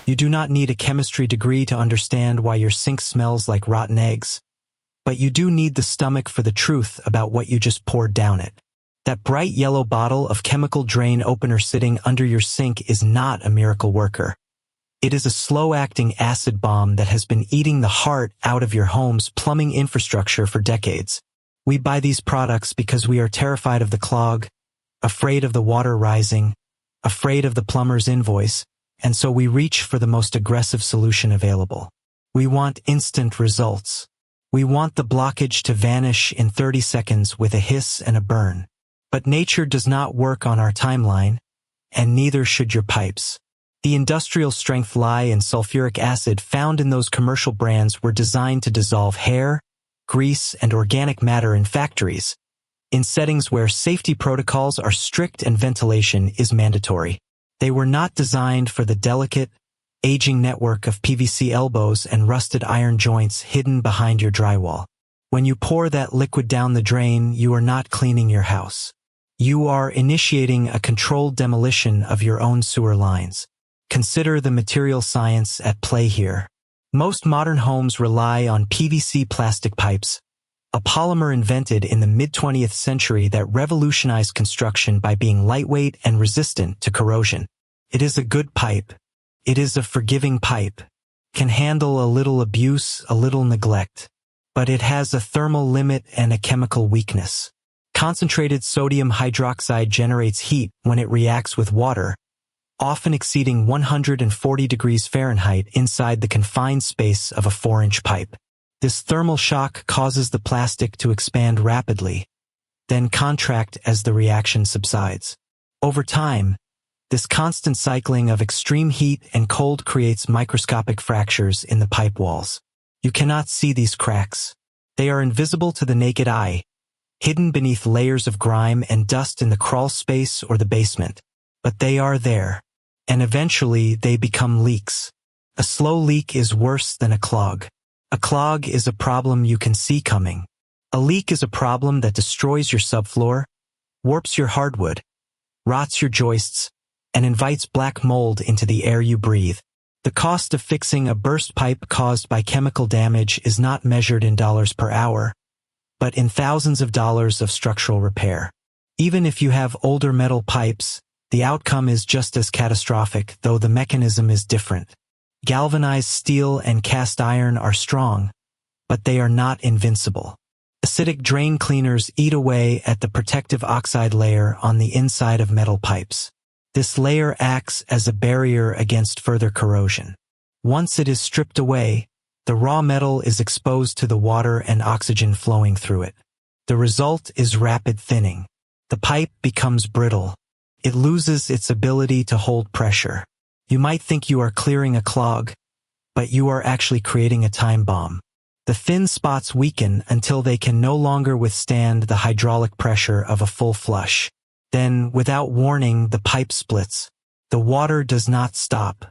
You do not need a chemistry degree to understand why your sink smells like rotten eggs, but you do need the stomach for the truth about what you just poured down it. That bright yellow bottle of chemical drain opener sitting under your sink is not a miracle worker. It is a slow-acting acid bomb that has been eating the heart out of your home's plumbing infrastructure for decades. We buy these products because we are terrified of the clog, afraid of the water rising, afraid of the plumber's invoice, and so we reach for the most aggressive solution available. We want instant results. We want the blockage to vanish in 30 seconds with a hiss and a burn. But nature does not work on our timeline, and neither should your pipes. The industrial strength lye and sulfuric acid found in those commercial brands were designed to dissolve hair, grease, and organic matter in factories, in settings where safety protocols are strict and ventilation is mandatory. They were not designed for the delicate, aging network of PVC elbows and rusted iron joints hidden behind your drywall. When you pour that liquid down the drain, you are not cleaning your house. You are initiating a controlled demolition of your own sewer lines. Consider the material science at play here. Most modern homes rely on PVC plastic pipes, a polymer invented in the mid-20th century that revolutionized construction by being lightweight and resistant to corrosion. It is a good pipe. It is a forgiving pipe. Can handle a little abuse, a little neglect. But it has a thermal limit and a chemical weakness. Concentrated sodium hydroxide generates heat when it reacts with water, often exceeding 140 degrees Fahrenheit inside the confined space of a 4-inch pipe. This thermal shock causes the plastic to expand rapidly, then contract as the reaction subsides. Over time, this constant cycling of extreme heat and cold creates microscopic fractures in the pipe walls. You cannot see these cracks. They are invisible to the naked eye, hidden beneath layers of grime and dust in the crawl space or the basement. But they are there, and eventually they become leaks. A slow leak is worse than a clog. A clog is a problem you can see coming. A leak is a problem that destroys your subfloor, warps your hardwood, rots your joists, and invites black mold into the air you breathe. The cost of fixing a burst pipe caused by chemical damage is not measured in dollars per hour, but in thousands of dollars of structural repair. Even if you have older metal pipes, the outcome is just as catastrophic, though the mechanism is different. Galvanized steel and cast iron are strong, but they are not invincible. Acidic drain cleaners eat away at the protective oxide layer on the inside of metal pipes. This layer acts as a barrier against further corrosion. Once it is stripped away, the raw metal is exposed to the water and oxygen flowing through it. The result is rapid thinning. The pipe becomes brittle. It loses its ability to hold pressure. You might think you are clearing a clog, but you are actually creating a time bomb. The thin spots weaken until they can no longer withstand the hydraulic pressure of a full flush. Then, without warning, the pipe splits. The water does not stop.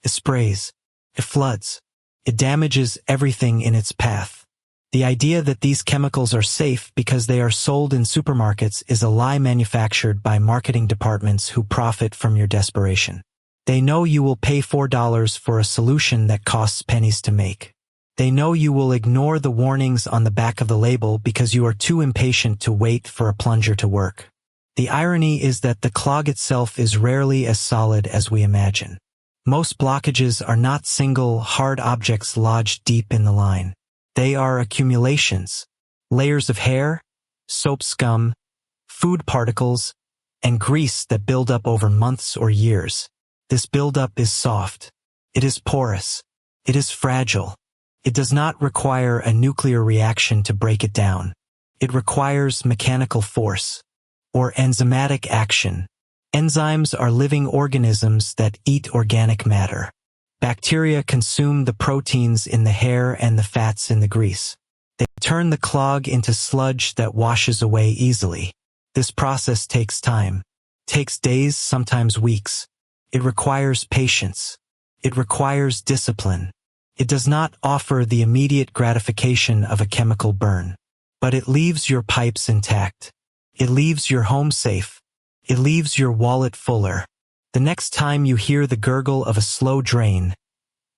It sprays. It floods. It damages everything in its path. The idea that these chemicals are safe because they are sold in supermarkets is a lie manufactured by marketing departments who profit from your desperation. They know you will pay $4 for a solution that costs pennies to make. They know you will ignore the warnings on the back of the label because you are too impatient to wait for a plunger to work. The irony is that the clog itself is rarely as solid as we imagine. Most blockages are not single, hard objects lodged deep in the line. They are accumulations, layers of hair, soap scum, food particles, and grease that build up over months or years. This buildup is soft. It is porous. It is fragile. It does not require a nuclear reaction to break it down. It requires mechanical force, or enzymatic action. Enzymes are living organisms that eat organic matter. Bacteria consume the proteins in the hair and the fats in the grease. They turn the clog into sludge that washes away easily. This process takes time. It takes days, sometimes weeks. It requires patience. It requires discipline. It does not offer the immediate gratification of a chemical burn. But it leaves your pipes intact. It leaves your home safe. It leaves your wallet fuller. The next time you hear the gurgle of a slow drain,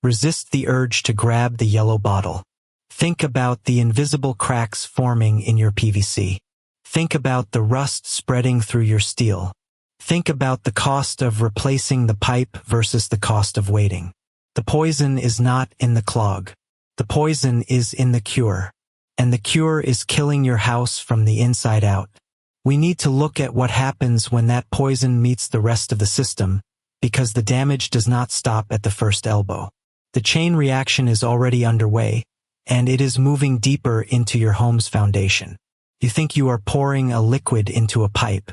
Resist the urge to grab the yellow bottle. Think about the invisible cracks forming in your PVC. Think about the rust spreading through your steel. Think about the cost of replacing the pipe versus the cost of waiting. The poison is not in the clog. The poison is in the cure. And the cure is killing your house from the inside out. We need to look at what happens when that poison meets the rest of the system, because the damage does not stop at the first elbow. The chain reaction is already underway, and it is moving deeper into your home's foundation. You think you are pouring a liquid into a pipe.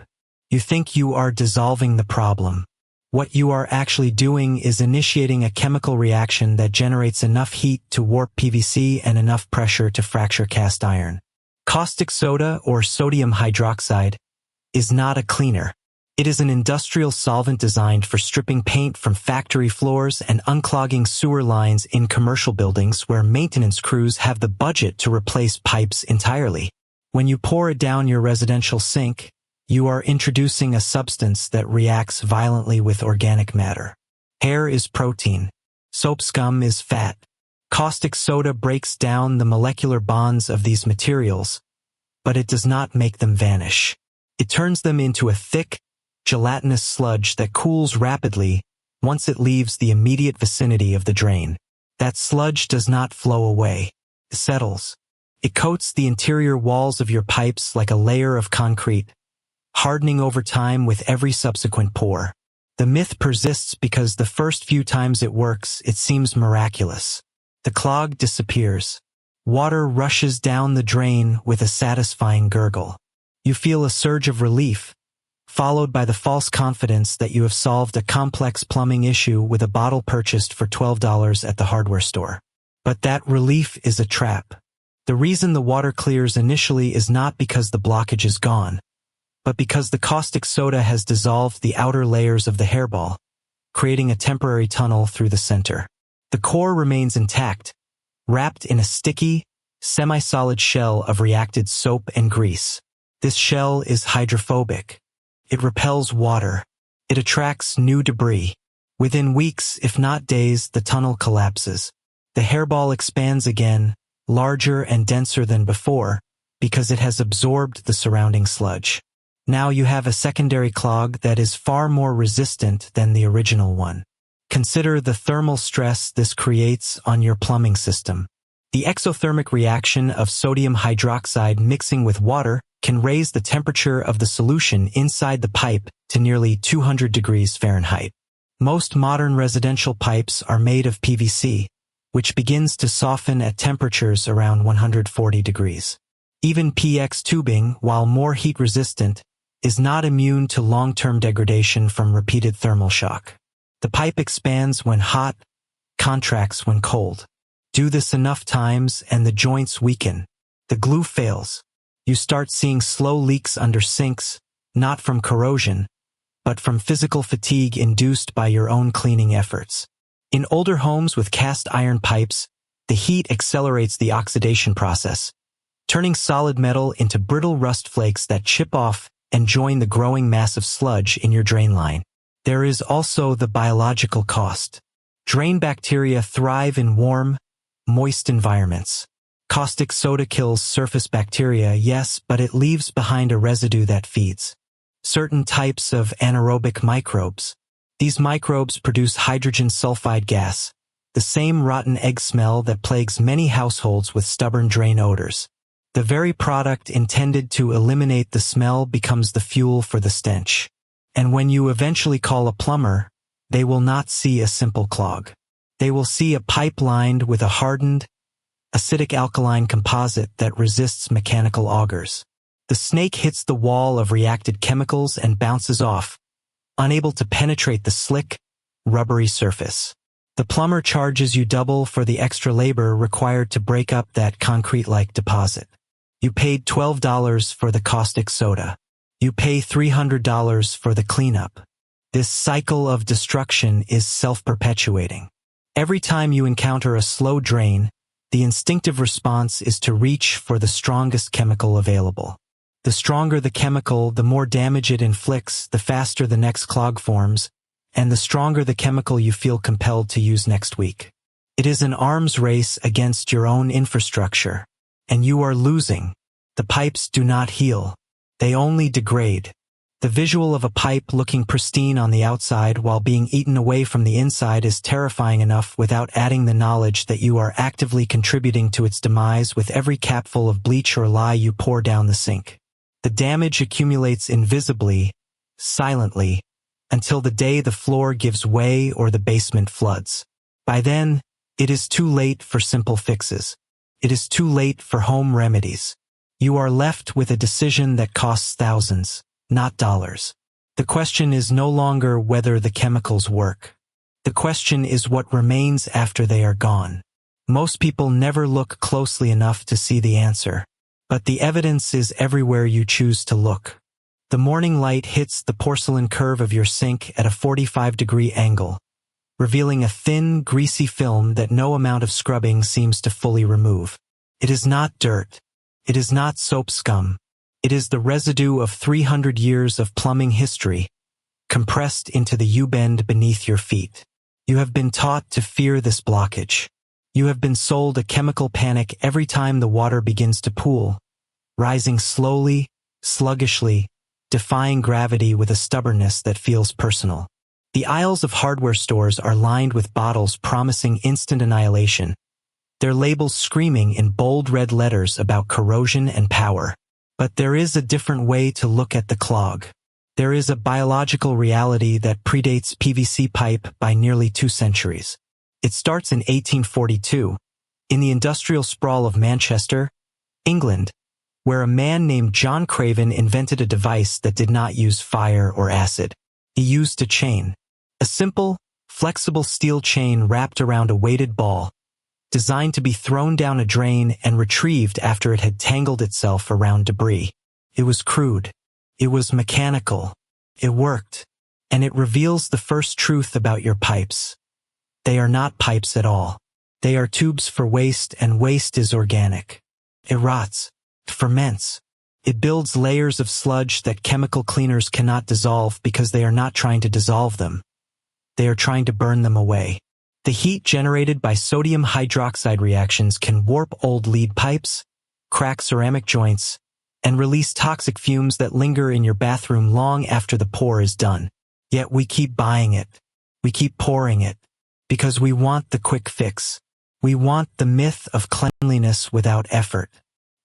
You think you are dissolving the problem. What you are actually doing is initiating a chemical reaction that generates enough heat to warp PVC and enough pressure to fracture cast iron. Caustic soda, or sodium hydroxide, is not a cleaner. It is an industrial solvent designed for stripping paint from factory floors and unclogging sewer lines in commercial buildings where maintenance crews have the budget to replace pipes entirely. When you pour it down your residential sink, you are introducing a substance that reacts violently with organic matter. Hair is protein. Soap scum is fat. Caustic soda breaks down the molecular bonds of these materials, but it does not make them vanish. It turns them into a thick, gelatinous sludge that cools rapidly once it leaves the immediate vicinity of the drain. That sludge does not flow away. It settles. It coats the interior walls of your pipes like a layer of concrete, hardening over time with every subsequent pour. The myth persists because the first few times it works, it seems miraculous. The clog disappears. Water rushes down the drain with a satisfying gurgle. You feel a surge of relief, followed by the false confidence that you have solved a complex plumbing issue with a bottle purchased for $12 at the hardware store. But that relief is a trap. The reason the water clears initially is not because the blockage is gone, but because the caustic soda has dissolved the outer layers of the hairball, creating a temporary tunnel through the center. The core remains intact, wrapped in a sticky, semi-solid shell of reacted soap and grease. This shell is hydrophobic. It repels water. It attracts new debris. Within weeks, if not days, the tunnel collapses. The hairball expands again, larger and denser than before, because it has absorbed the surrounding sludge. Now you have a secondary clog that is far more resistant than the original one. Consider the thermal stress this creates on your plumbing system. The exothermic reaction of sodium hydroxide mixing with water can raise the temperature of the solution inside the pipe to nearly 200 degrees Fahrenheit. Most modern residential pipes are made of PVC, which begins to soften at temperatures around 140 degrees. Even PX tubing, while more heat-resistant, is not immune to long-term degradation from repeated thermal shock. The pipe expands when hot, contracts when cold. Do this enough times and the joints weaken. The glue fails. You start seeing slow leaks under sinks, not from corrosion, but from physical fatigue induced by your own cleaning efforts. In older homes with cast iron pipes, the heat accelerates the oxidation process, turning solid metal into brittle rust flakes that chip off and join the growing mass of sludge in your drain line. There is also the biological cost. Drain bacteria thrive in warm, moist environments. Caustic soda kills surface bacteria, yes, but it leaves behind a residue that feeds certain types of anaerobic microbes. These microbes produce hydrogen sulfide gas, the same rotten egg smell that plagues many households with stubborn drain odors. The very product intended to eliminate the smell becomes the fuel for the stench. And when you eventually call a plumber, they will not see a simple clog. They will see a pipe lined with a hardened, acidic alkaline composite that resists mechanical augers. The snake hits the wall of reacted chemicals and bounces off, unable to penetrate the slick, rubbery surface. The plumber charges you double for the extra labor required to break up that concrete-like deposit. You paid $12 for the caustic soda. You pay $300 for the cleanup. This cycle of destruction is self-perpetuating. Every time you encounter a slow drain, the instinctive response is to reach for the strongest chemical available. The stronger the chemical, the more damage it inflicts, the faster the next clog forms, and the stronger the chemical you feel compelled to use next week. It is an arms race against your own infrastructure. And you are losing. The pipes do not heal. They only degrade. The visual of a pipe looking pristine on the outside while being eaten away from the inside is terrifying enough without adding the knowledge that you are actively contributing to its demise with every capful of bleach or lye you pour down the sink. The damage accumulates invisibly, silently, until the day the floor gives way or the basement floods. By then, it is too late for simple fixes. It is too late for home remedies. You are left with a decision that costs thousands, not dollars. The question is no longer whether the chemicals work. The question is what remains after they are gone. Most people never look closely enough to see the answer. But the evidence is everywhere you choose to look. The morning light hits the porcelain curve of your sink at a 45-degree angle, revealing a thin, greasy film that no amount of scrubbing seems to fully remove. It is not dirt. It is not soap scum. It is the residue of 300 years of plumbing history, compressed into the U-bend beneath your feet. You have been taught to fear this blockage. You have been sold a chemical panic every time the water begins to pool, rising slowly, sluggishly, defying gravity with a stubbornness that feels personal. The aisles of hardware stores are lined with bottles promising instant annihilation, their labels screaming in bold red letters about corrosion and power. But there is a different way to look at the clog. There is a biological reality that predates PVC pipe by nearly 2 centuries. It starts in 1842, in the industrial sprawl of Manchester, England, where a man named John Craven invented a device that did not use fire or acid. He used a chain. A simple, flexible steel chain wrapped around a weighted ball, designed to be thrown down a drain and retrieved after it had tangled itself around debris. It was crude. It was mechanical. It worked. And it reveals the first truth about your pipes. They are not pipes at all. They are tubes for waste, and waste is organic. It rots. It ferments. It builds layers of sludge that chemical cleaners cannot dissolve because they are not trying to dissolve them. They are trying to burn them away. The heat generated by sodium hydroxide reactions can warp old lead pipes, crack ceramic joints, and release toxic fumes that linger in your bathroom long after the pour is done. Yet we keep buying it. We keep pouring it. Because we want the quick fix. We want the myth of cleanliness without effort.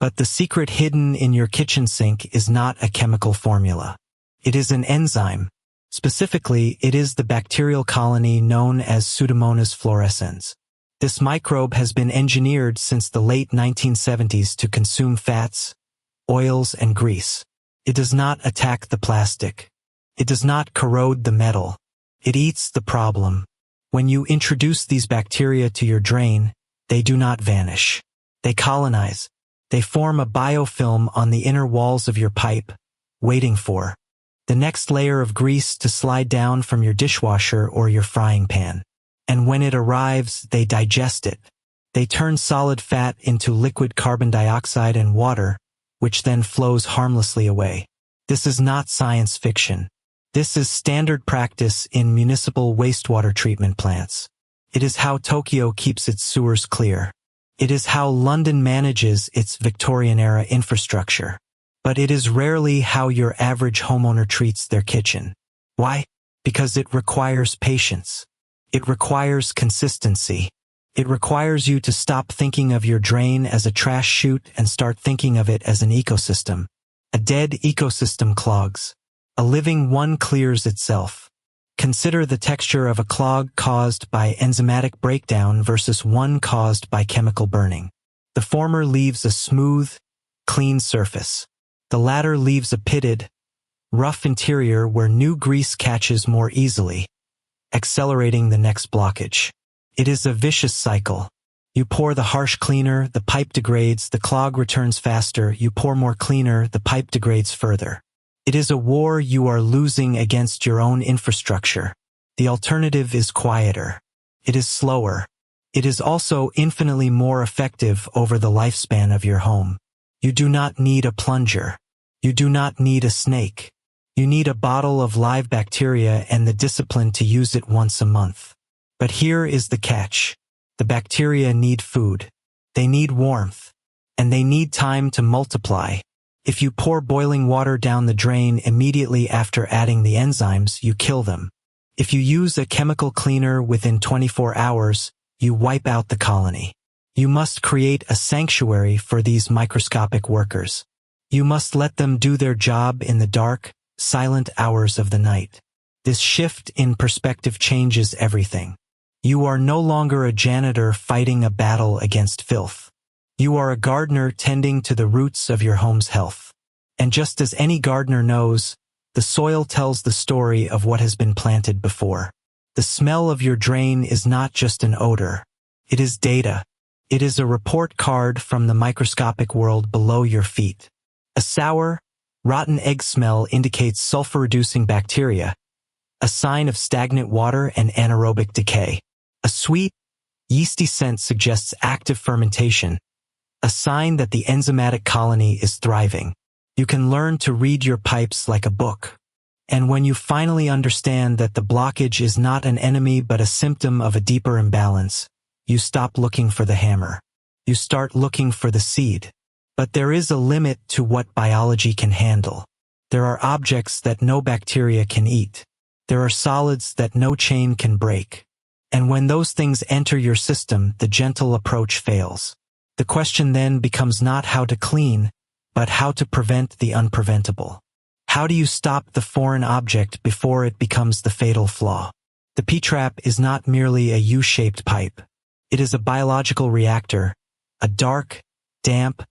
But the secret hidden in your kitchen sink is not a chemical formula. It is an enzyme. Specifically, it is the bacterial colony known as Pseudomonas fluorescens. This microbe has been engineered since the late 1970s to consume fats, oils, and grease. It does not attack the plastic. It does not corrode the metal. It eats the problem. When you introduce these bacteria to your drain, they do not vanish. They colonize. They form a biofilm on the inner walls of your pipe, waiting for the next layer of grease to slide down from your dishwasher or your frying pan. And when it arrives, they digest it. They turn solid fat into liquid carbon dioxide and water, which then flows harmlessly away. This is not science fiction. This is standard practice in municipal wastewater treatment plants. It is how Tokyo keeps its sewers clear. It is how London manages its Victorian-era infrastructure. But it is rarely how your average homeowner treats their kitchen. Why? Because it requires patience. It requires consistency. It requires you to stop thinking of your drain as a trash chute and start thinking of it as an ecosystem. A dead ecosystem clogs. A living one clears itself. Consider the texture of a clog caused by enzymatic breakdown versus one caused by chemical burning. The former leaves a smooth, clean surface. The latter leaves a pitted, rough interior where new grease catches more easily, accelerating the next blockage. It is a vicious cycle. You pour the harsh cleaner, the pipe degrades, the clog returns faster, you pour more cleaner, the pipe degrades further. It is a war you are losing against your own infrastructure. The alternative is quieter. It is slower. It is also infinitely more effective over the lifespan of your home. You do not need a plunger. You do not need a snake. You need a bottle of live bacteria and the discipline to use it once a month. But here is the catch. The bacteria need food. They need warmth. And they need time to multiply. If you pour boiling water down the drain immediately after adding the enzymes, you kill them. If you use a chemical cleaner within 24 hours, you wipe out the colony. You must create a sanctuary for these microscopic workers. You must let them do their job in the dark, silent hours of the night. This shift in perspective changes everything. You are no longer a janitor fighting a battle against filth. You are a gardener tending to the roots of your home's health. And just as any gardener knows, the soil tells the story of what has been planted before. The smell of your drain is not just an odor. It is data. It is a report card from the microscopic world below your feet. A sour, rotten egg smell indicates sulfur-reducing bacteria, a sign of stagnant water and anaerobic decay. A sweet, yeasty scent suggests active fermentation, a sign that the enzymatic colony is thriving. You can learn to read your pipes like a book. And when you finally understand that the blockage is not an enemy but a symptom of a deeper imbalance, you stop looking for the hammer. You start looking for the seed. But there is a limit to what biology can handle. There are objects that no bacteria can eat. There are solids that no chain can break. And when those things enter your system, the gentle approach fails. The question then becomes not how to clean, but how to prevent the unpreventable. How do you stop the foreign object before it becomes the fatal flaw? The P-trap is not merely a U-shaped pipe. It is a biological reactor, a dark, damp,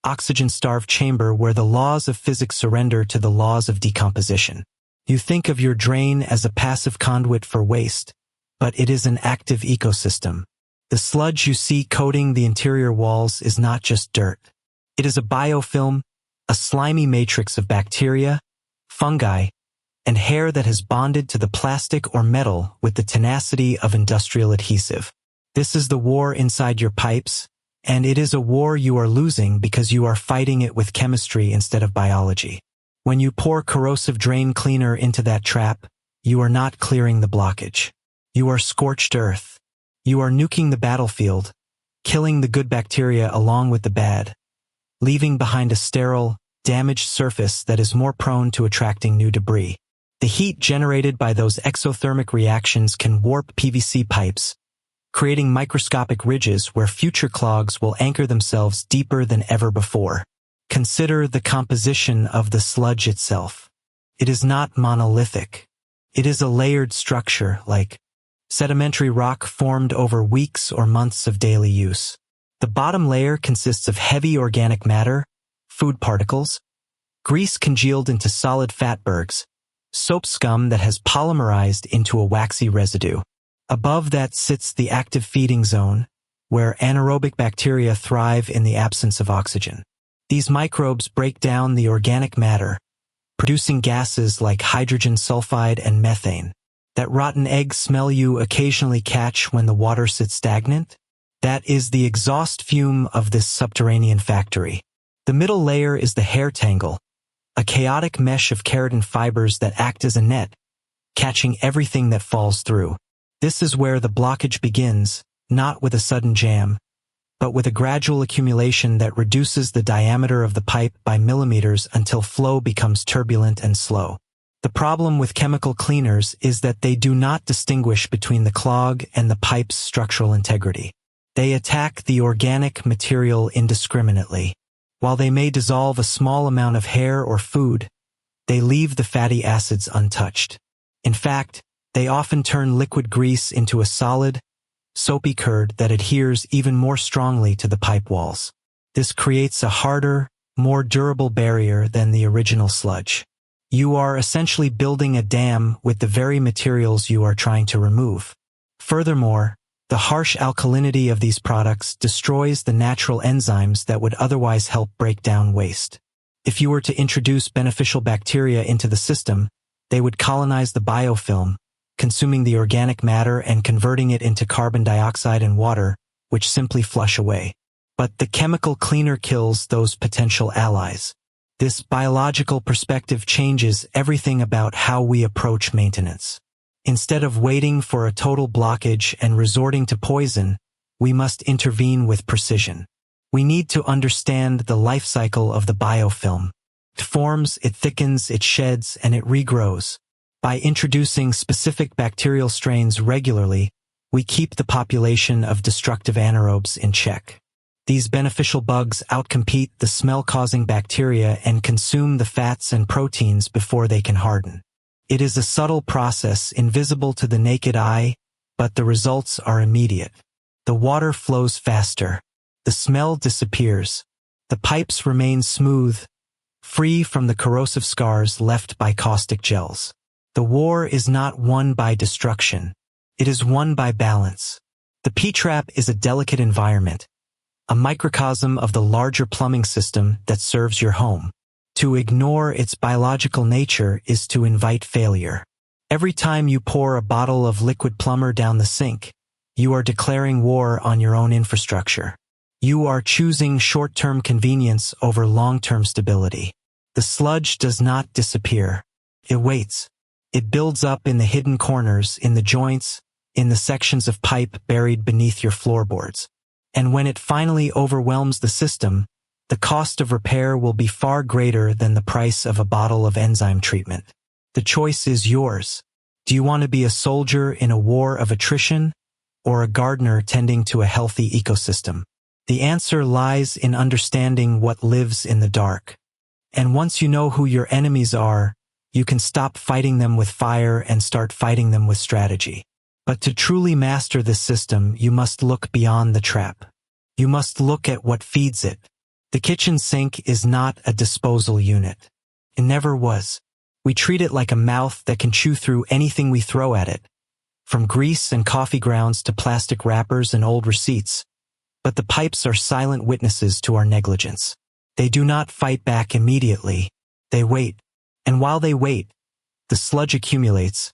oxygen-starved chamber where the laws of physics surrender to the laws of decomposition. You think of your drain as a passive conduit for waste, but it is an active ecosystem. The sludge you see coating the interior walls is not just dirt. It is a biofilm, a slimy matrix of bacteria, fungi, and hair that has bonded to the plastic or metal with the tenacity of industrial adhesive. This is the war inside your pipes, and it is a war you are losing because you are fighting it with chemistry instead of biology. When you pour corrosive drain cleaner into that trap, you are not clearing the blockage. You are scorched earth. You are nuking the battlefield, killing the good bacteria along with the bad, leaving behind a sterile, damaged surface that is more prone to attracting new debris. The heat generated by those exothermic reactions can warp PVC pipes, creating microscopic ridges where future clogs will anchor themselves deeper than ever before. Consider the composition of the sludge itself. It is not monolithic. It is a layered structure, like sedimentary rock formed over weeks or months of daily use. The bottom layer consists of heavy organic matter, food particles, grease congealed into solid fatbergs, soap scum that has polymerized into a waxy residue. Above that sits the active feeding zone, where anaerobic bacteria thrive in the absence of oxygen. These microbes break down the organic matter, producing gases like hydrogen sulfide and methane. That rotten egg smell you occasionally catch when the water sits stagnant? That is the exhaust fume of this subterranean factory. The middle layer is the hair tangle, a chaotic mesh of keratin fibers that act as a net, catching everything that falls through. This is where the blockage begins, not with a sudden jam, but with a gradual accumulation that reduces the diameter of the pipe by millimeters until flow becomes turbulent and slow. The problem with chemical cleaners is that they do not distinguish between the clog and the pipe's structural integrity. They attack the organic material indiscriminately. While they may dissolve a small amount of hair or food, they leave the fatty acids untouched. In fact, they often turn liquid grease into a solid, soapy curd that adheres even more strongly to the pipe walls. This creates a harder, more durable barrier than the original sludge. You are essentially building a dam with the very materials you are trying to remove. Furthermore, the harsh alkalinity of these products destroys the natural enzymes that would otherwise help break down waste. If you were to introduce beneficial bacteria into the system, they would colonize the biofilm, consuming the organic matter and converting it into carbon dioxide and water, which simply flush away. But the chemical cleaner kills those potential allies. This biological perspective changes everything about how we approach maintenance. Instead of waiting for a total blockage and resorting to poison, we must intervene with precision. We need to understand the life cycle of the biofilm. It forms, it thickens, it sheds, and it regrows. By introducing specific bacterial strains regularly, we keep the population of destructive anaerobes in check. These beneficial bugs outcompete the smell-causing bacteria and consume the fats and proteins before they can harden. It is a subtle process invisible to the naked eye, but the results are immediate. The water flows faster. The smell disappears. The pipes remain smooth, free from the corrosive scars left by caustic gels. The war is not won by destruction. It is won by balance. The P-trap is a delicate environment, a microcosm of the larger plumbing system that serves your home. To ignore its biological nature is to invite failure. Every time you pour a bottle of liquid Plumber down the sink, you are declaring war on your own infrastructure. You are choosing short-term convenience over long-term stability. The sludge does not disappear. It waits. It builds up in the hidden corners, in the joints, in the sections of pipe buried beneath your floorboards. And when it finally overwhelms the system, the cost of repair will be far greater than the price of a bottle of enzyme treatment. The choice is yours. Do you want to be a soldier in a war of attrition, or a gardener tending to a healthy ecosystem? The answer lies in understanding what lives in the dark. And once you know who your enemies are, you can stop fighting them with fire and start fighting them with strategy. But to truly master this system, you must look beyond the trap. You must look at what feeds it. The kitchen sink is not a disposal unit. It never was. We treat it like a mouth that can chew through anything we throw at it, from grease and coffee grounds to plastic wrappers and old receipts. But the pipes are silent witnesses to our negligence. They do not fight back immediately. They wait. And while they wait, the sludge accumulates,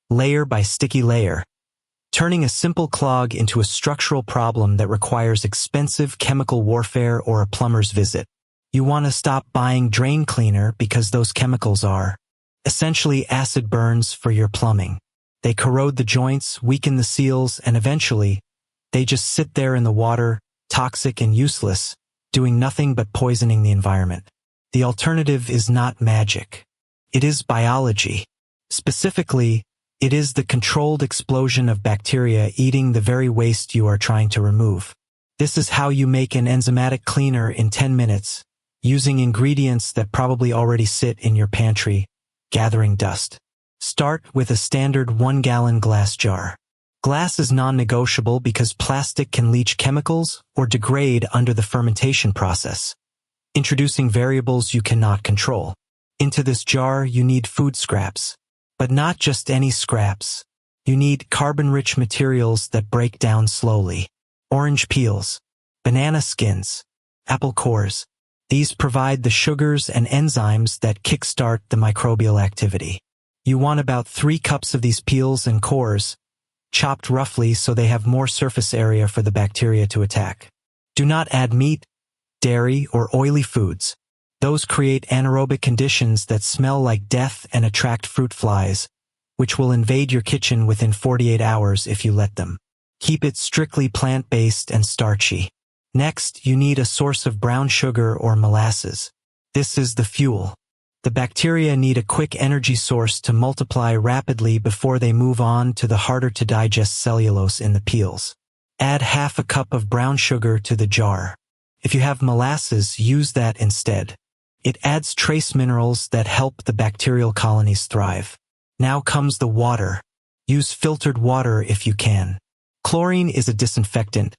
layer by sticky layer, turning a simple clog into a structural problem that requires expensive chemical warfare or a plumber's visit. You want to stop buying drain cleaner because those chemicals are essentially acid burns for your plumbing. They corrode the joints, weaken the seals, and eventually, they just sit there in the water, toxic and useless, doing nothing but poisoning the environment. The alternative is not magic. It is biology. Specifically, it is the controlled explosion of bacteria eating the very waste you are trying to remove. This is how you make an enzymatic cleaner in 10 minutes, using ingredients that probably already sit in your pantry, gathering dust. Start with a standard 1-gallon glass jar. Glass is non-negotiable because plastic can leach chemicals or degrade under the fermentation process, introducing variables you cannot control. Into this jar, you need food scraps. But not just any scraps. You need carbon-rich materials that break down slowly. Orange peels, banana skins, apple cores. These provide the sugars and enzymes that kickstart the microbial activity. You want about 3 cups of these peels and cores, chopped roughly so they have more surface area for the bacteria to attack. Do not add meat, dairy, or oily foods. Those create anaerobic conditions that smell like death and attract fruit flies, which will invade your kitchen within 48 hours if you let them. Keep it strictly plant-based and starchy. Next, you need a source of brown sugar or molasses. This is the fuel. The bacteria need a quick energy source to multiply rapidly before they move on to the harder-to-digest cellulose in the peels. Add half a cup of brown sugar to the jar. If you have molasses, use that instead. It adds trace minerals that help the bacterial colonies thrive. Now comes the water. Use filtered water if you can. Chlorine is a disinfectant,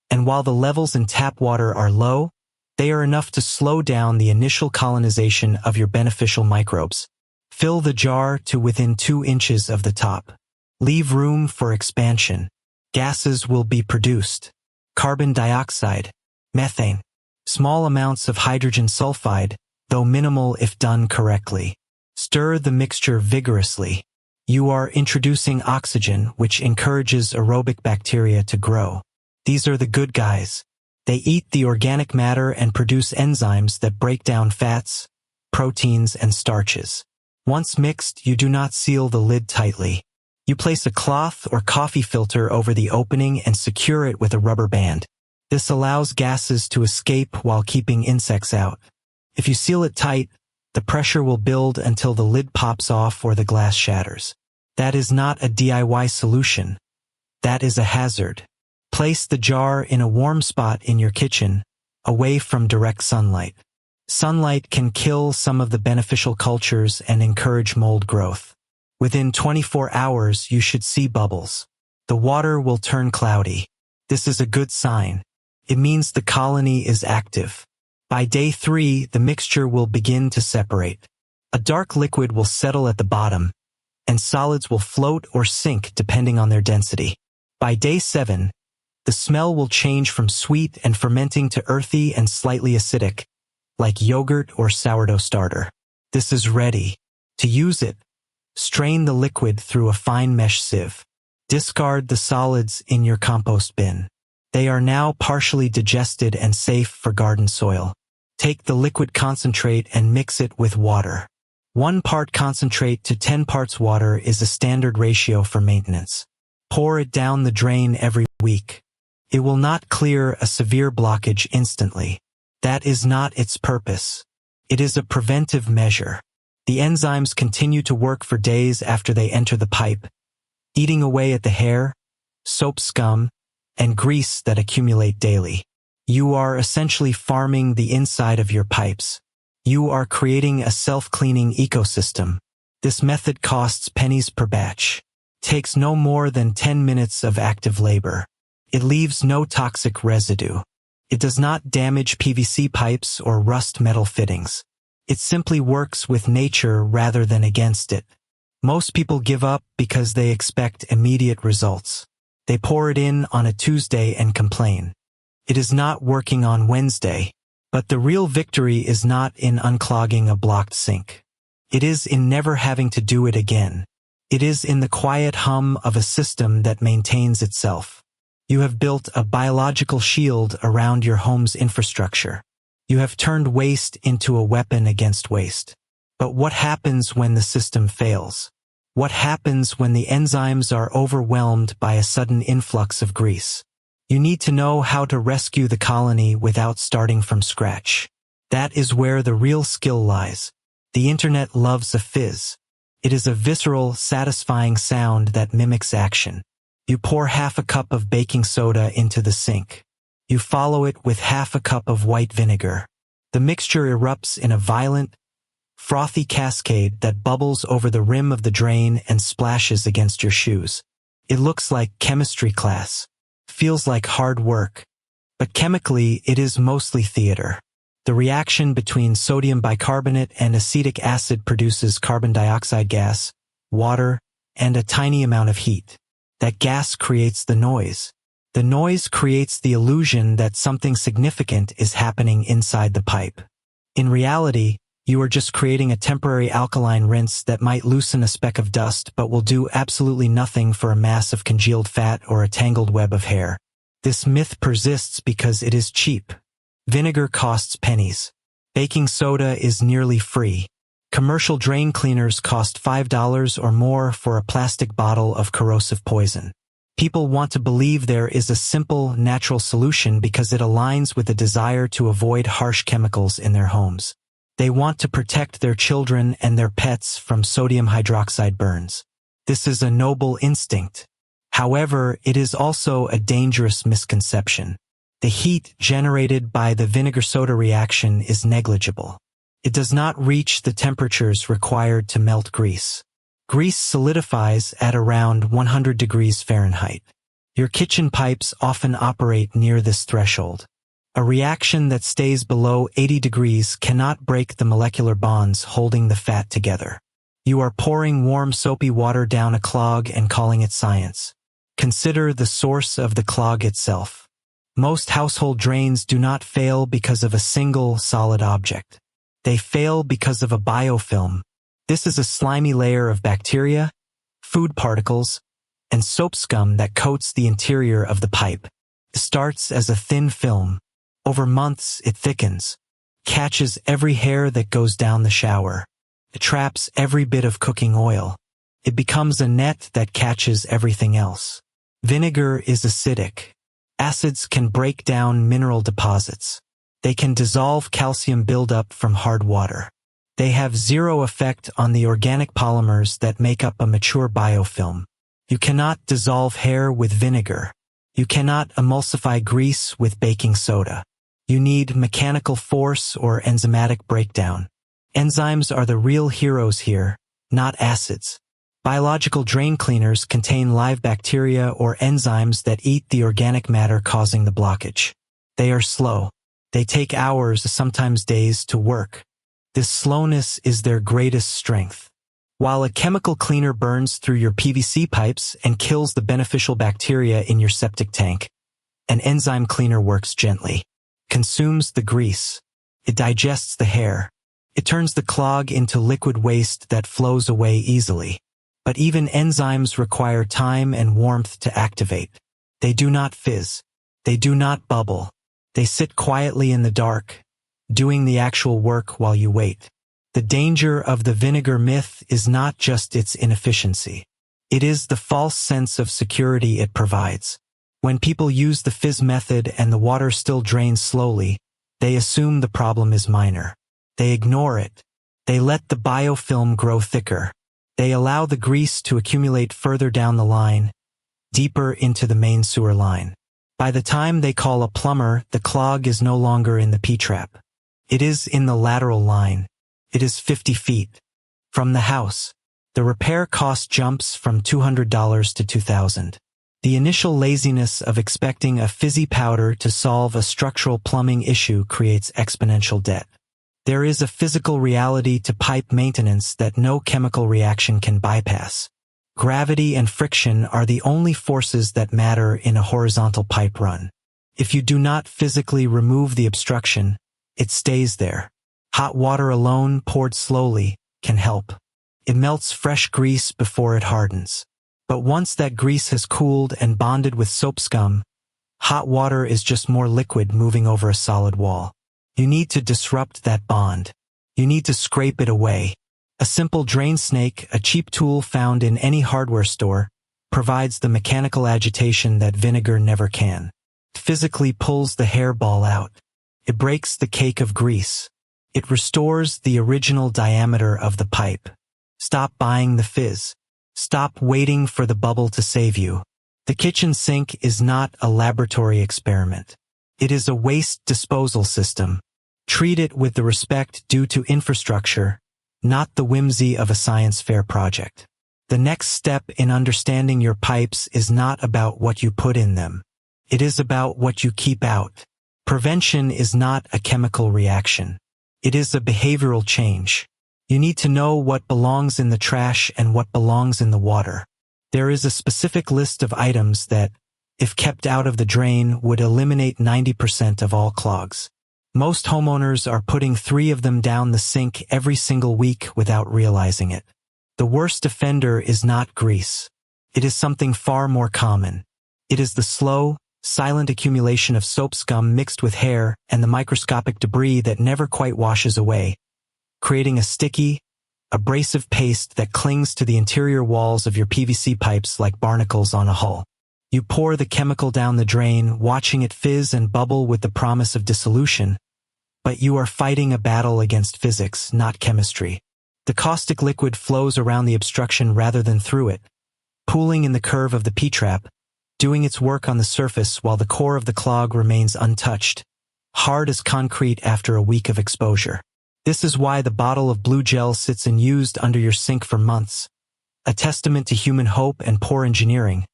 and while the levels in tap water are low, they are enough to slow down the initial colonization of your beneficial microbes. Fill the jar to within 2 inches of the top. Leave room for expansion. Gases will be produced. Carbon dioxide, methane, small amounts of hydrogen sulfide, though minimal if done correctly. Stir the mixture vigorously. You are introducing oxygen, which encourages aerobic bacteria to grow. These are the good guys. They eat the organic matter and produce enzymes that break down fats, proteins, and starches. Once mixed, you do not seal the lid tightly. You place a cloth or coffee filter over the opening and secure it with a rubber band. This allows gases to escape while keeping insects out. If you seal it tight, the pressure will build until the lid pops off or the glass shatters. That is not a DIY solution. That is a hazard. Place the jar in a warm spot in your kitchen, away from direct sunlight. Sunlight can kill some of the beneficial cultures and encourage mold growth. Within 24 hours, you should see bubbles. The water will turn cloudy. This is a good sign. It means the colony is active. By day 3, the mixture will begin to separate. A dark liquid will settle at the bottom, and solids will float or sink depending on their density. By day 7, the smell will change from sweet and fermenting to earthy and slightly acidic, like yogurt or sourdough starter. This is ready. To use it, strain the liquid through a fine mesh sieve. Discard the solids in your compost bin. They are now partially digested and safe for garden soil. Take the liquid concentrate and mix it with water. 1 part concentrate to 10 parts water is a standard ratio for maintenance. Pour it down the drain every week. It will not clear a severe blockage instantly. That is not its purpose. It is a preventive measure. The enzymes continue to work for days after they enter the pipe, eating away at the hair, soap scum, and grease that accumulate daily. You are essentially farming the inside of your pipes. You are creating a self-cleaning ecosystem. This method costs pennies per batch. Takes no more than 10 minutes of active labor. It leaves no toxic residue. It does not damage PVC pipes or rust metal fittings. It simply works with nature rather than against it. Most people give up because they expect immediate results. They pour it in on a Tuesday and complain. It is not working on Wednesday. But the real victory is not in unclogging a blocked sink. It is in never having to do it again. It is in the quiet hum of a system that maintains itself. You have built a biological shield around your home's infrastructure. You have turned waste into a weapon against waste. But what happens when the system fails? What happens when the enzymes are overwhelmed by a sudden influx of grease? You need to know how to rescue the colony without starting from scratch. That is where the real skill lies. The internet loves a fizz. It is a visceral, satisfying sound that mimics action. You pour half a cup of baking soda into the sink. You follow it with half a cup of white vinegar. The mixture erupts in a violent, frothy cascade that bubbles over the rim of the drain and splashes against your shoes. It looks like chemistry class. Feels like hard work. But chemically, it is mostly theater. The reaction between sodium bicarbonate and acetic acid produces carbon dioxide gas, water, and a tiny amount of heat. That gas creates the noise. The noise creates the illusion that something significant is happening inside the pipe. In reality, you are just creating a temporary alkaline rinse that might loosen a speck of dust but will do absolutely nothing for a mass of congealed fat or a tangled web of hair. This myth persists because it is cheap. Vinegar costs pennies. Baking soda is nearly free. Commercial drain cleaners cost $5 or more for a plastic bottle of corrosive poison. People want to believe there is a simple, natural solution because it aligns with a desire to avoid harsh chemicals in their homes. They want to protect their children and their pets from sodium hydroxide burns. This is a noble instinct. However, it is also a dangerous misconception. The heat generated by the vinegar-soda reaction is negligible. It does not reach the temperatures required to melt grease. Grease solidifies at around 100 degrees Fahrenheit. Your kitchen pipes often operate near this threshold. A reaction that stays below 80 degrees cannot break the molecular bonds holding the fat together. You are pouring warm soapy water down a clog and calling it science. Consider the source of the clog itself. Most household drains do not fail because of a single solid object. They fail because of a biofilm. This is a slimy layer of bacteria, food particles, and soap scum that coats the interior of the pipe. It starts as a thin film. Over months, it thickens, catches every hair that goes down the shower. It traps every bit of cooking oil. It becomes a net that catches everything else. Vinegar is acidic. Acids can break down mineral deposits. They can dissolve calcium buildup from hard water. They have zero effect on the organic polymers that make up a mature biofilm. You cannot dissolve hair with vinegar. You cannot emulsify grease with baking soda. You need mechanical force or enzymatic breakdown. Enzymes are the real heroes here, not acids. Biological drain cleaners contain live bacteria or enzymes that eat the organic matter causing the blockage. They are slow. They take hours, sometimes days, to work. This slowness is their greatest strength. While a chemical cleaner burns through your PVC pipes and kills the beneficial bacteria in your septic tank, an enzyme cleaner works gently, consumes the grease. It digests the hair. It turns the clog into liquid waste that flows away easily. But even enzymes require time and warmth to activate. They do not fizz. They do not bubble. They sit quietly in the dark, doing the actual work while you wait. The danger of the vinegar myth is not just its inefficiency. It is the false sense of security it provides. When people use the fizz method and the water still drains slowly, they assume the problem is minor. They ignore it. They let the biofilm grow thicker. They allow the grease to accumulate further down the line, deeper into the main sewer line. By the time they call a plumber, the clog is no longer in the P-trap. It is in the lateral line. It is 50 feet from the house. The repair cost jumps from $200 to $2,000. The initial laziness of expecting a fizzy powder to solve a structural plumbing issue creates exponential debt. There is a physical reality to pipe maintenance that no chemical reaction can bypass. Gravity and friction are the only forces that matter in a horizontal pipe run. If you do not physically remove the obstruction, it stays there. Hot water alone, poured slowly, can help. It melts fresh grease before it hardens. But once that grease has cooled and bonded with soap scum, hot water is just more liquid moving over a solid wall. You need to disrupt that bond. You need to scrape it away. A simple drain snake, a cheap tool found in any hardware store, provides the mechanical agitation that vinegar never can. It physically pulls the hairball out. It breaks the cake of grease. It restores the original diameter of the pipe. Stop buying the fizz. Stop waiting for the bubble to save you. The kitchen sink is not a laboratory experiment. It is a waste disposal system. Treat it with the respect due to infrastructure, not the whimsy of a science fair project. The next step in understanding your pipes is not about what you put in them. It is about what you keep out. Prevention is not a chemical reaction. It is a behavioral change. You need to know what belongs in the trash and what belongs in the water. There is a specific list of items that, if kept out of the drain, would eliminate 90% of all clogs. Most homeowners are putting 3 of them down the sink every single week without realizing it. The worst offender is not grease. It is something far more common. It is the slow, silent accumulation of soap scum mixed with hair and the microscopic debris that never quite washes away, creating a sticky, abrasive paste that clings to the interior walls of your PVC pipes like barnacles on a hull. You pour the chemical down the drain, watching it fizz and bubble with the promise of dissolution, but you are fighting a battle against physics, not chemistry. The caustic liquid flows around the obstruction rather than through it, pooling in the curve of the P-trap, doing its work on the surface while the core of the clog remains untouched, hard as concrete after a week of exposure. This is why the bottle of blue gel sits unused under your sink for months, a testament to human hope and poor engineering,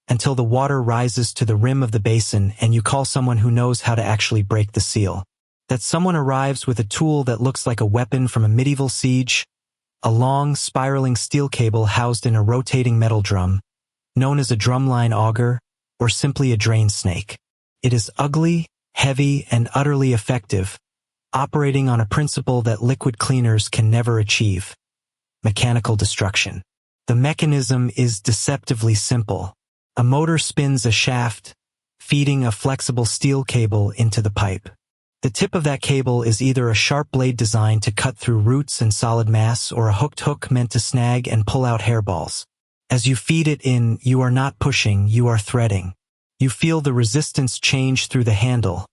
until the water rises to the rim of the basin and you call someone who knows how to actually break the seal. That someone arrives with a tool that looks like a weapon from a medieval siege, a long, spiraling steel cable housed in a rotating metal drum, known as a drumline auger, or simply a drain snake. It is ugly, heavy, and utterly effective, operating on a principle that liquid cleaners can never achieve: mechanical destruction. The mechanism is deceptively simple. A motor spins a shaft, feeding a flexible steel cable into the pipe. The tip of that cable is either a sharp blade designed to cut through roots and solid mass or a hooked hook meant to snag and pull out hairballs. As you feed it in, you are not pushing, you are threading. You feel the resistance change through the handle,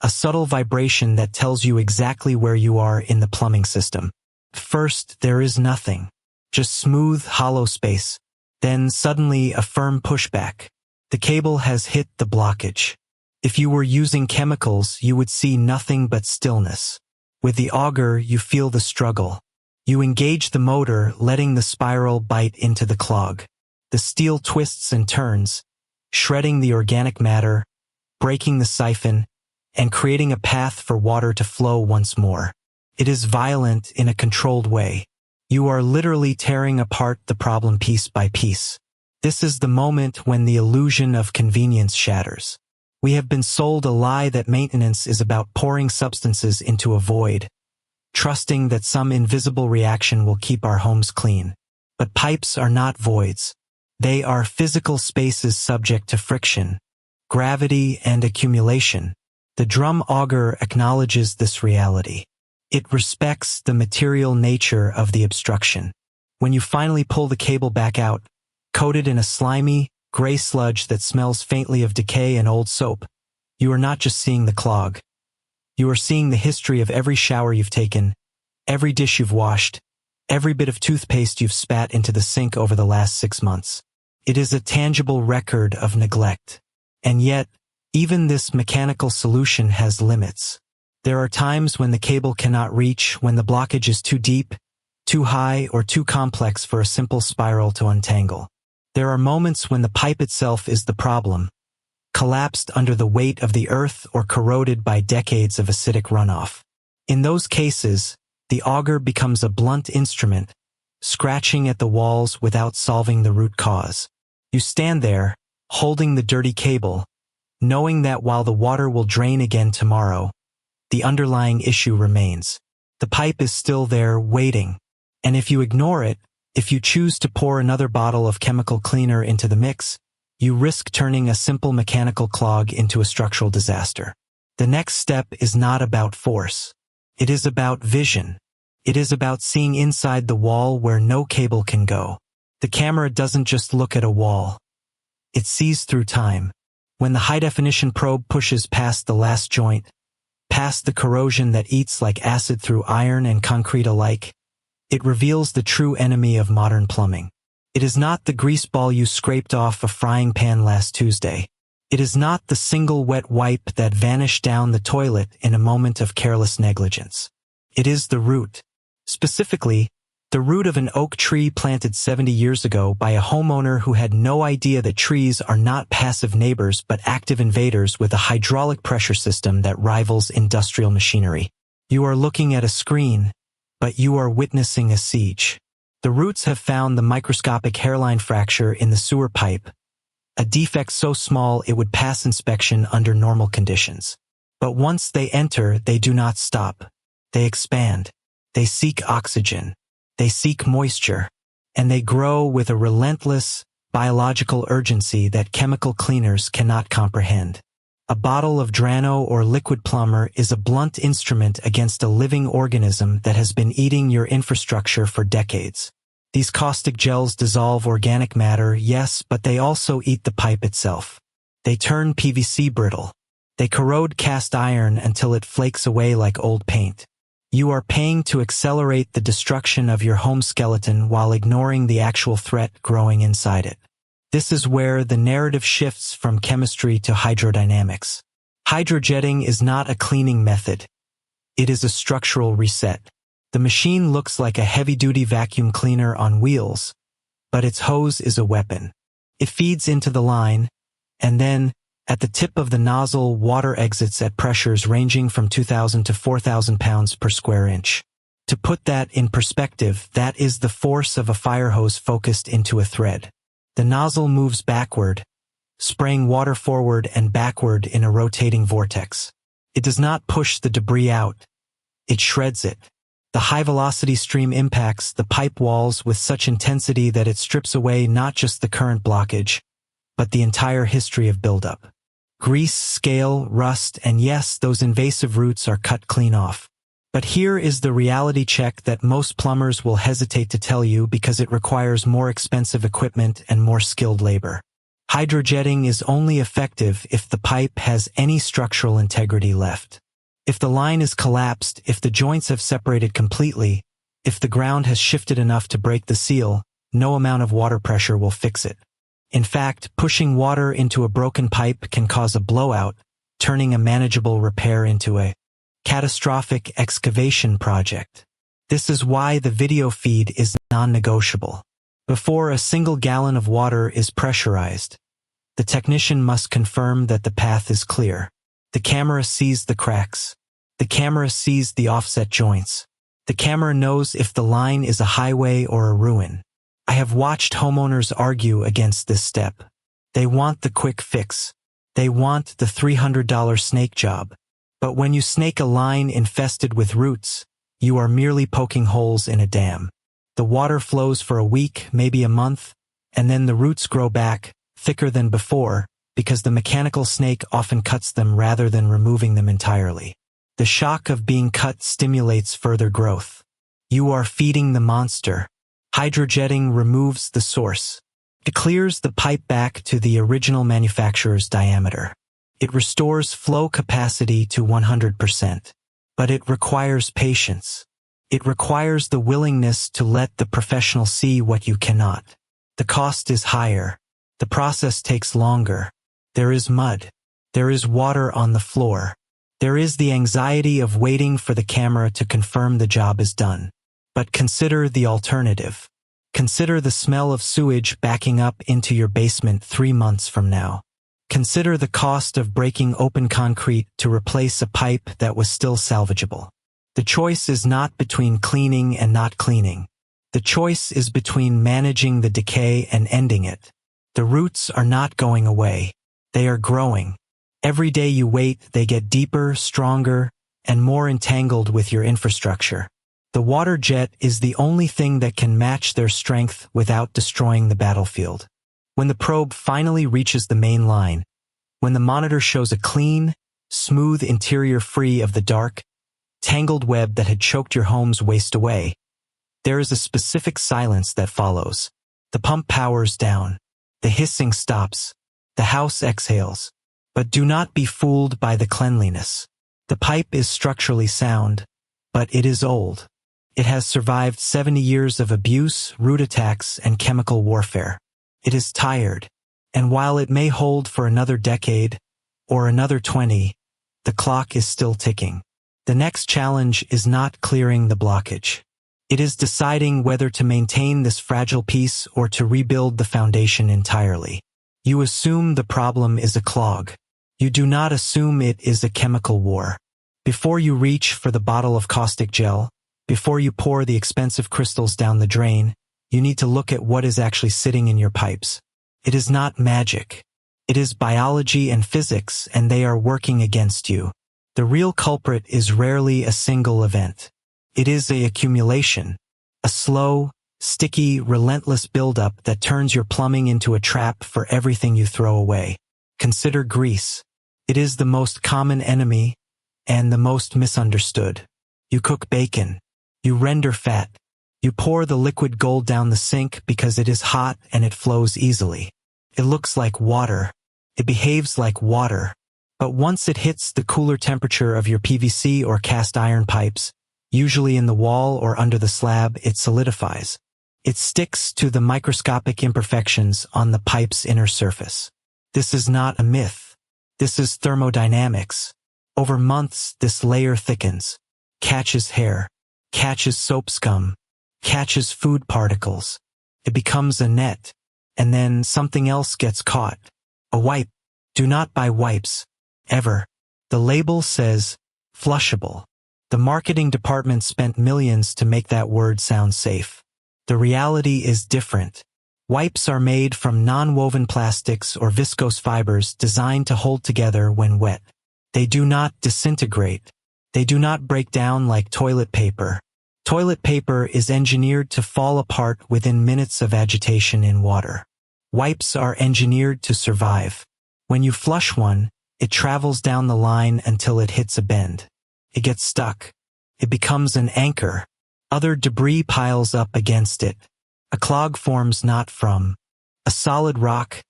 a subtle vibration that tells you exactly where you are in the plumbing system. First, there is nothing. Just smooth, hollow space. Then suddenly a firm pushback. The cable has hit the blockage. If you were using chemicals, you would see nothing but stillness. With the auger, you feel the struggle. You engage the motor, letting the spiral bite into the clog. The steel twists and turns, shredding the organic matter, breaking the siphon, and creating a path for water to flow once more. It is violent in a controlled way. You are literally tearing apart the problem piece by piece. This is the moment when the illusion of convenience shatters. We have been sold a lie that maintenance is about pouring substances into a void, trusting that some invisible reaction will keep our homes clean. But pipes are not voids. They are physical spaces subject to friction, gravity, and accumulation. The drum auger acknowledges this reality. It respects the material nature of the obstruction. When you finally pull the cable back out, coated in a slimy, gray sludge that smells faintly of decay and old soap, you are not just seeing the clog. You are seeing the history of every shower you've taken, every dish you've washed, every bit of toothpaste you've spat into the sink over the last 6 months. It is a tangible record of neglect. And yet, even this mechanical solution has limits. There are times when the cable cannot reach, when the blockage is too deep, too high, or too complex for a simple spiral to untangle. There are moments when the pipe itself is the problem, collapsed under the weight of the earth or corroded by decades of acidic runoff. In those cases, the auger becomes a blunt instrument, scratching at the walls without solving the root cause. You stand there, holding the dirty cable, knowing that while the water will drain again tomorrow, the underlying issue remains. The pipe is still there, waiting. And if you ignore it, if you choose to pour another bottle of chemical cleaner into the mix, you risk turning a simple mechanical clog into a structural disaster. The next step is not about force. It is about vision. It is about seeing inside the wall where no cable can go. The camera doesn't just look at a wall. It sees through time. When the high-definition probe pushes past the last joint, past the corrosion that eats like acid through iron and concrete alike, it reveals the true enemy of modern plumbing. It is not the grease ball you scraped off a frying pan last Tuesday. It is not the single wet wipe that vanished down the toilet in a moment of careless negligence. It is the root. Specifically, the root of an oak tree planted 70 years ago by a homeowner who had no idea that trees are not passive neighbors but active invaders with a hydraulic pressure system that rivals industrial machinery. You are looking at a screen, but you are witnessing a siege. The roots have found the microscopic hairline fracture in the sewer pipe, a defect so small it would pass inspection under normal conditions. But once they enter, they do not stop. They expand. They seek oxygen. They seek moisture. And they grow with a relentless, biological urgency that chemical cleaners cannot comprehend. A bottle of Drano or liquid Plumber is a blunt instrument against a living organism that has been eating your infrastructure for decades. These caustic gels dissolve organic matter, yes, but they also eat the pipe itself. They turn PVC brittle. They corrode cast iron until it flakes away like old paint. You are paying to accelerate the destruction of your home skeleton while ignoring the actual threat growing inside it. This is where the narrative shifts from chemistry to hydrodynamics. Hydrojetting is not a cleaning method. It is a structural reset. The machine looks like a heavy-duty vacuum cleaner on wheels, but its hose is a weapon. It feeds into the line, and then, at the tip of the nozzle, water exits at pressures ranging from 2,000 to 4,000 pounds per square inch. To put that in perspective, that is the force of a fire hose focused into a thread. The nozzle moves backward, spraying water forward and backward in a rotating vortex. It does not push the debris out. It shreds it. The high-velocity stream impacts the pipe walls with such intensity that it strips away not just the current blockage, but the entire history of buildup. Grease, scale, rust, and yes, those invasive roots are cut clean off. But here is the reality check that most plumbers will hesitate to tell you because it requires more expensive equipment and more skilled labor. Hydrojetting is only effective if the pipe has any structural integrity left. If the line is collapsed, if the joints have separated completely, if the ground has shifted enough to break the seal, no amount of water pressure will fix it. In fact, pushing water into a broken pipe can cause a blowout, turning a manageable repair into a catastrophic excavation project. This is why the video feed is non-negotiable. Before a single gallon of water is pressurized, the technician must confirm that the path is clear. The camera sees the cracks. The camera sees the offset joints. The camera knows if the line is a highway or a ruin. I have watched homeowners argue against this step. They want the quick fix. They want the $300 snake job. But when you snake a line infested with roots, you are merely poking holes in a dam. The water flows for a week, maybe a month, and then the roots grow back, thicker than before, because the mechanical snake often cuts them rather than removing them entirely. The shock of being cut stimulates further growth. You are feeding the monster. Hydrojetting removes the source. It clears the pipe back to the original manufacturer's diameter. It restores flow capacity to 100%. But it requires patience. It requires the willingness to let the professional see what you cannot. The cost is higher. The process takes longer. There is mud. There is water on the floor. There is the anxiety of waiting for the camera to confirm the job is done. But consider the alternative. Consider the smell of sewage backing up into your basement 3 months from now. Consider the cost of breaking open concrete to replace a pipe that was still salvageable. The choice is not between cleaning and not cleaning. The choice is between managing the decay and ending it. The roots are not going away. They are growing. Every day you wait, they get deeper, stronger, and more entangled with your infrastructure. The water jet is the only thing that can match their strength without destroying the battlefield. When the probe finally reaches the main line, when the monitor shows a clean, smooth interior free of the dark, tangled web that had choked your home's waste away, there is a specific silence that follows. The pump powers down. The hissing stops. The house exhales. But do not be fooled by the cleanliness. The pipe is structurally sound, but it is old. It has survived 70 years of abuse, root attacks, and chemical warfare. It is tired, and while it may hold for another decade, or another 20, the clock is still ticking. The next challenge is not clearing the blockage. It is deciding whether to maintain this fragile piece or to rebuild the foundation entirely. You assume the problem is a clog. You do not assume it is a chemical war. Before you reach for the bottle of caustic gel, before you pour the expensive crystals down the drain, you need to look at what is actually sitting in your pipes. It is not magic. It is biology and physics, and they are working against you. The real culprit is rarely a single event. It is an accumulation, a slow, sticky, relentless buildup that turns your plumbing into a trap for everything you throw away. Consider grease. It is the most common enemy and the most misunderstood. You cook bacon. You render fat. You pour the liquid gold down the sink because it is hot and it flows easily. It looks like water. It behaves like water. But once it hits the cooler temperature of your PVC or cast iron pipes, usually in the wall or under the slab, it solidifies. It sticks to the microscopic imperfections on the pipe's inner surface. This is not a myth. This is thermodynamics. Over months, this layer thickens, catches hair, catches soap scum, catches food particles. It becomes a net, and then something else gets caught. A wipe. Do not buy wipes. Ever. The label says, flushable. The marketing department spent millions to make that word sound safe. The reality is different. Wipes are made from non-woven plastics or viscose fibers designed to hold together when wet. They do not disintegrate. They do not break down like toilet paper. Toilet paper is engineered to fall apart within minutes of agitation in water. Wipes are engineered to survive. When you flush one, it travels down the line until it hits a bend. It gets stuck. It becomes an anchor. Other debris piles up against it. A clog forms not from a solid rock,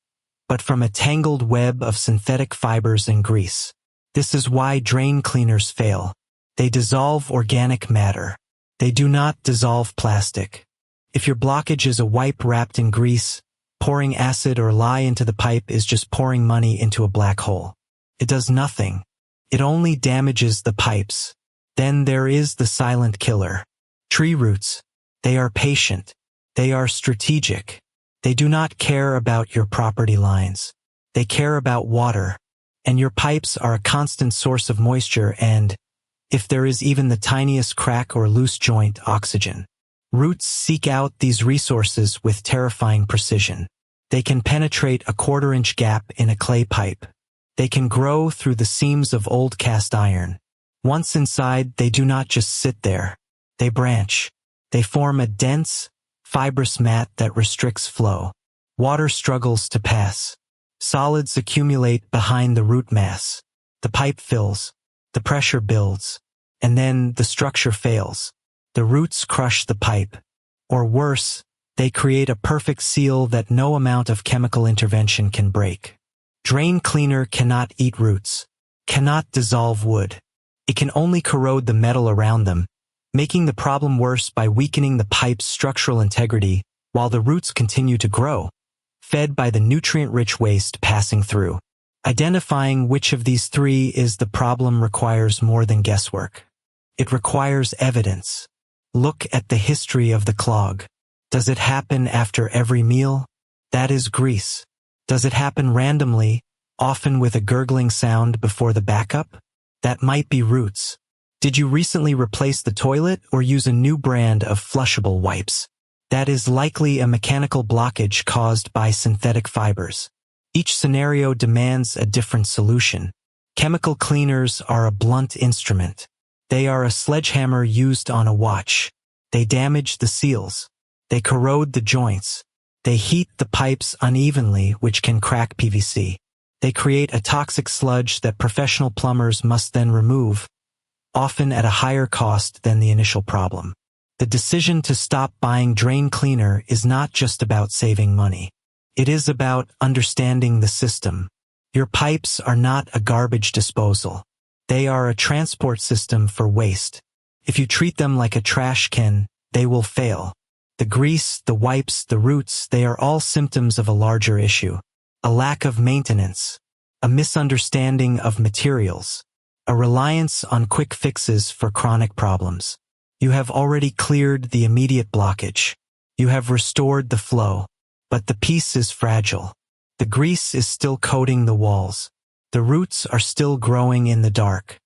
but from a tangled web of synthetic fibers and grease. This is why drain cleaners fail. They dissolve organic matter. They do not dissolve plastic. If your blockage is a wipe wrapped in grease, pouring acid or lye into the pipe is just pouring money into a black hole. It does nothing. It only damages the pipes. Then there is the silent killer. Tree roots. They are patient. They are strategic. They do not care about your property lines. They care about water. And your pipes are a constant source of moisture and, if there is even the tiniest crack or loose joint, oxygen. Roots seek out these resources with terrifying precision. They can penetrate a quarter-inch gap in a clay pipe. They can grow through the seams of old cast iron. Once inside, they do not just sit there. They branch. They form a dense, fibrous mat that restricts flow. Water struggles to pass. Solids accumulate behind the root mass. The pipe fills. The pressure builds. And then the structure fails. The roots crush the pipe. Or worse, they create a perfect seal that no amount of chemical intervention can break. Drain cleaner cannot eat roots. Cannot dissolve wood. It can only corrode the metal around them, making the problem worse by weakening the pipe's structural integrity while the roots continue to grow, fed by the nutrient-rich waste passing through. Identifying which of these three is the problem requires more than guesswork. It requires evidence. Look at the history of the clog. Does it happen after every meal? That is grease. Does it happen randomly, often with a gurgling sound before the backup? That might be roots. Did you recently replace the toilet or use a new brand of flushable wipes? That is likely a mechanical blockage caused by synthetic fibers. Each scenario demands a different solution. Chemical cleaners are a blunt instrument. They are a sledgehammer used on a watch. They damage the seals. They corrode the joints. They heat the pipes unevenly, which can crack PVC. They create a toxic sludge that professional plumbers must then remove, often at a higher cost than the initial problem. The decision to stop buying drain cleaner is not just about saving money. It is about understanding the system. Your pipes are not a garbage disposal. They are a transport system for waste. If you treat them like a trash can, they will fail. The grease, the wipes, the roots, they are all symptoms of a larger issue. A lack of maintenance. A misunderstanding of materials. A reliance on quick fixes for chronic problems. You have already cleared the immediate blockage. You have restored the flow. But the piece is fragile. The grease is still coating the walls. The roots are still growing in the dark.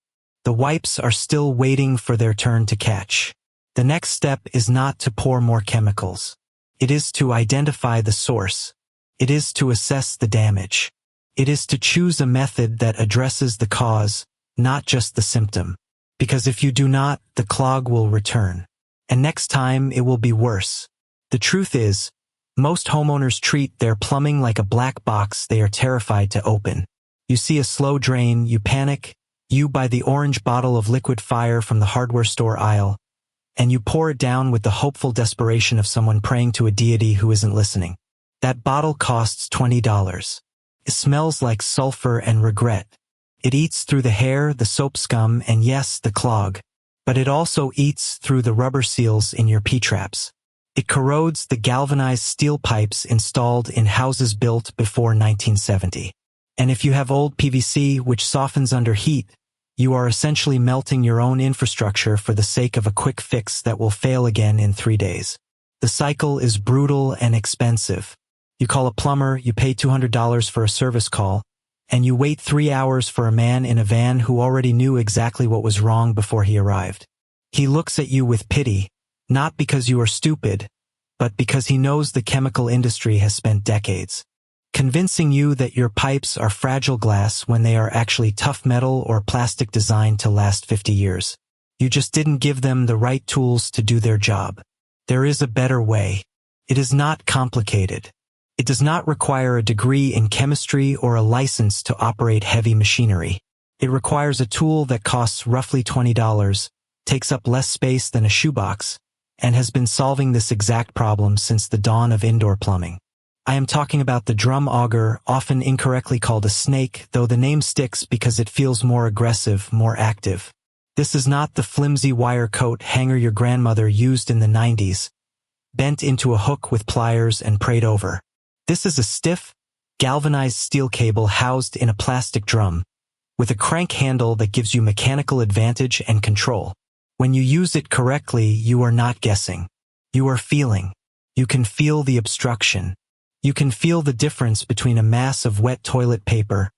The wipes are still waiting for their turn to catch. The next step is not to pour more chemicals. It is to identify the source. It is to assess the damage. It is to choose a method that addresses the cause, not just the symptom. Because if you do not, the clog will return. And next time it will be worse. The truth is, most homeowners treat their plumbing like a black box they are terrified to open. You see a slow drain, you panic, you buy the orange bottle of liquid fire from the hardware store aisle, and you pour it down with the hopeful desperation of someone praying to a deity who isn't listening. That bottle costs $20. It smells like sulfur and regret. It eats through the hair, the soap scum, and yes, the clog. But it also eats through the rubber seals in your P-traps. It corrodes the galvanized steel pipes installed in houses built before 1970. And if you have old PVC which softens under heat, you are essentially melting your own infrastructure for the sake of a quick fix that will fail again in 3 days. The cycle is brutal and expensive. You call a plumber, you pay $200 for a service call, and you wait 3 hours for a man in a van who already knew exactly what was wrong before he arrived. He looks at you with pity, not because you are stupid, but because he knows the chemical industry has spent decades convincing you that your pipes are fragile glass when they are actually tough metal or plastic designed to last 50 years. You just didn't give them the right tools to do their job. There is a better way. It is not complicated. It does not require a degree in chemistry or a license to operate heavy machinery. It requires a tool that costs roughly $20, takes up less space than a shoebox, and has been solving this exact problem since the dawn of indoor plumbing. I am talking about the drum auger, often incorrectly called a snake, though the name sticks because it feels more aggressive, more active. This is not the flimsy wire coat hanger your grandmother used in the 90s, bent into a hook with pliers and prayed over. This is a stiff, galvanized steel cable housed in a plastic drum, with a crank handle that gives you mechanical advantage and control. When you use it correctly, you are not guessing. You are feeling. You can feel the obstruction. You can feel the difference between a mass of wet toilet paper,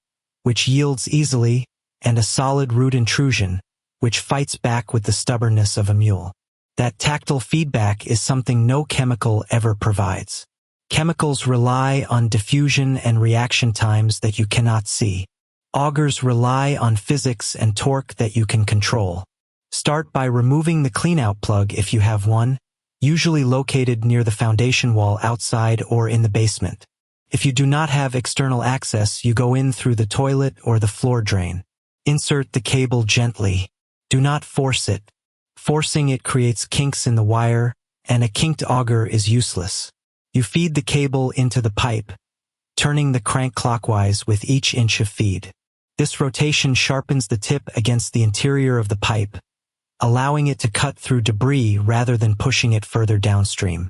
which yields easily, and a solid root intrusion, which fights back with the stubbornness of a mule. That tactile feedback is something no chemical ever provides. Chemicals rely on diffusion and reaction times that you cannot see. Augers rely on physics and torque that you can control. Start by removing the cleanout plug if you have one, usually located near the foundation wall outside or in the basement. If you do not have external access, you go in through the toilet or the floor drain. Insert the cable gently. Do not force it. Forcing it creates kinks in the wire, and a kinked auger is useless. You feed the cable into the pipe, turning the crank clockwise with each inch of feed. This rotation sharpens the tip against the interior of the pipe, allowing it to cut through debris rather than pushing it further downstream.